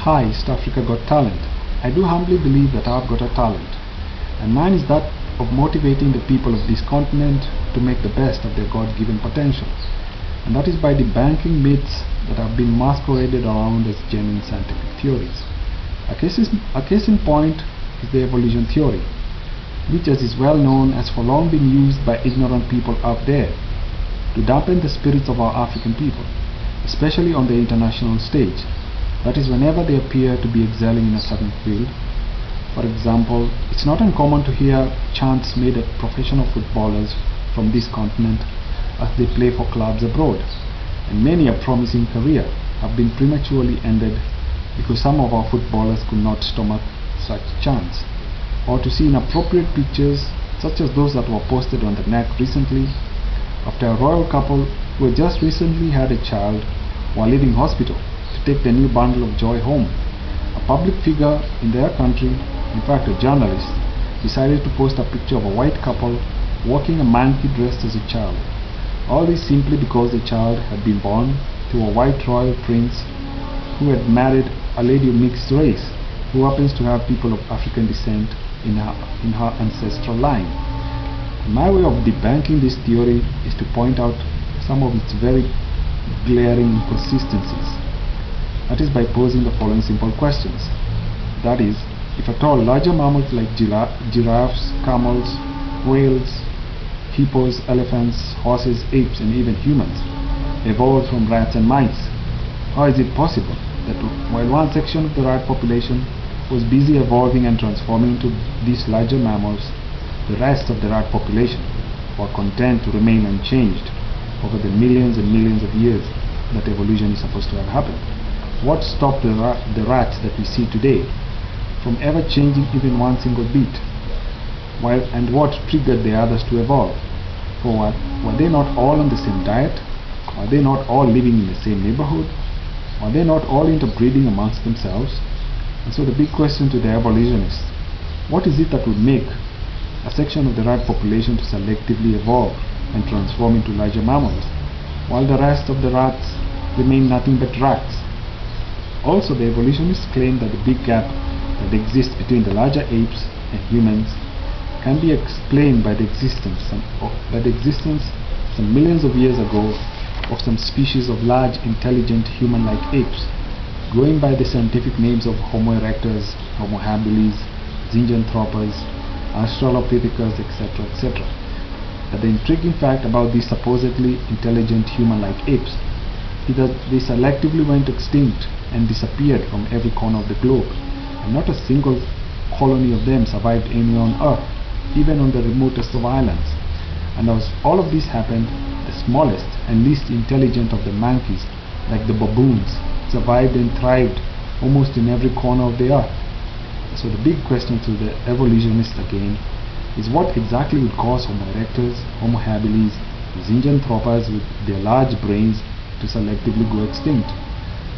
Hi, East Africa Got Talent. I do humbly believe that I've got a talent, and mine is that of motivating the people of this continent to make the best of their God-given potential, and that is by debunking myths that have been masqueraded around as genuine scientific theories. A case in point is the evolution theory, which, as is well known, has for long been used by ignorant people out there to dampen the spirits of our African people, especially on the international stage. That is, whenever they appear to be excelling in a certain field. For example, it's not uncommon to hear chants made at professional footballers from this continent as they play for clubs abroad, and many a promising career have been prematurely ended because some of our footballers could not stomach such chants, or to see inappropriate pictures such as those that were posted on the net recently after a royal couple who had just recently had a child while leaving hospital to take their new bundle of joy home. A public figure in their country, in fact a journalist, decided to post a picture of a white couple walking a monkey dressed as a child. All this simply because the child had been born to a white royal prince who had married a lady of mixed race who happens to have people of African descent in her ancestral line. And my way of debunking this theory is to point out some of its very glaring inconsistencies. That is by posing the following simple questions. That is, if at all larger mammals like giraffes, camels, whales, hippos, elephants, horses, apes, and even humans evolved from rats and mice, how is it possible that while one section of the rat population was busy evolving and transforming into these larger mammals, the rest of the rat population were content to remain unchanged over the millions and millions of years that evolution is supposed to have happened? What stopped the rats that we see today from ever changing even one single bit? And what triggered the others to evolve? For what? Were they not all on the same diet? Were they not all living in the same neighborhood? Were they not all interbreeding amongst themselves? And so the big question to the evolutionists: what is it that would make a section of the rat population to selectively evolve and transform into larger mammals, while the rest of the rats remain nothing but rats? Also, the evolutionists claim that the big gap that exists between the larger apes and humans can be explained by the existence some millions of years ago of some species of large, intelligent, human-like apes, going by the scientific names of Homo erectus, Homo habilis, Zinjanthropus, Australopithecus, etc., etc. But the intriguing fact about these supposedly intelligent human-like apes is that they selectively went extinct and disappeared from every corner of the globe, and not a single colony of them survived anywhere on Earth, even on the remotest of islands. And as all of this happened, the smallest and least intelligent of the monkeys, like the baboons, survived and thrived almost in every corner of the Earth. So the big question to the evolutionists again is, what exactly would cause Homo erectus, Homo habilis, Zinjanthropus with their large brains to selectively go extinct?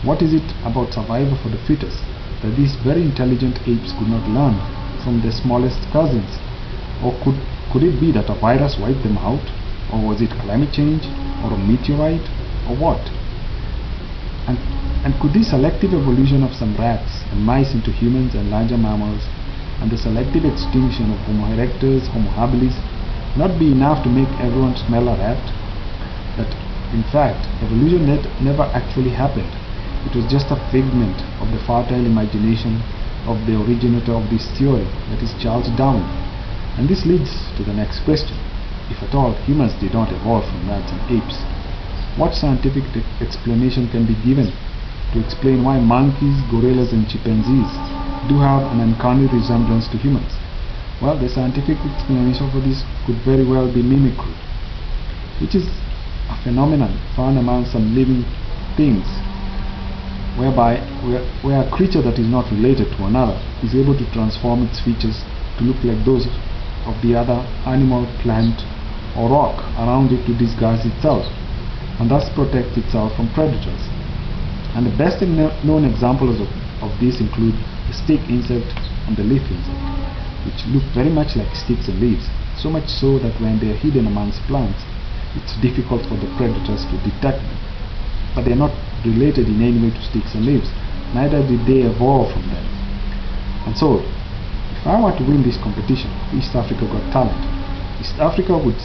What is it about survival for the fittest that these very intelligent apes could not learn from their smallest cousins? Or could it be that a virus wiped them out? Or was it climate change? Or a meteorite? Or what? And could this selective evolution of some rats and mice into humans and larger mammals, and the selective extinction of Homo erectus, Homo habilis, not be enough to make everyone smell a rat? That in fact evolution never actually happened. It was just a figment of the fertile imagination of the originator of this theory, that is Charles Darwin. And this leads to the next question. If at all humans did not evolve from rats and apes, what scientific explanation can be given to explain why monkeys, gorillas, and chimpanzees do have an uncanny resemblance to humans? Well, the scientific explanation for this could very well be mimicry, which is a phenomenon found among some living things, where a creature that is not related to another is able to transform its features to look like those of the other animal, plant, or rock around it to disguise itself, and thus protect itself from predators. And the best known examples of this include the stick insect and the leaf insect, which look very much like sticks and leaves, so much so that when they are hidden amongst plants, it's difficult for the predators to detect them. But they are not related in any way to sticks and leaves. neither did they evolve from them. And so, if I were to win this competition, East Africa Got Talent, East Africa would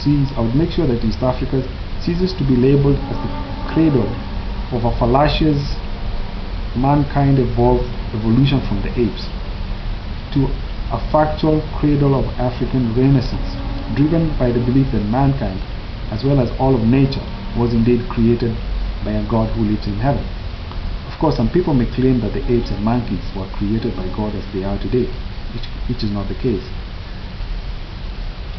make sure that East Africa ceases to be labeled as the cradle of a fallacious mankind evolution from the apes, to a factual cradle of African renaissance, driven by the belief that mankind, as well as all of nature, was indeed created by a God who lives in heaven. Of course, some people may claim that the apes and monkeys were created by God as they are today, which is not the case.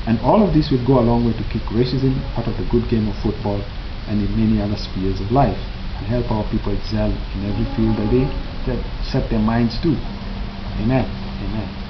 And all of this will go a long way to kick racism out of the good game of football and in many other spheres of life, and help our people excel in every field that they set their minds to. Amen. Amen.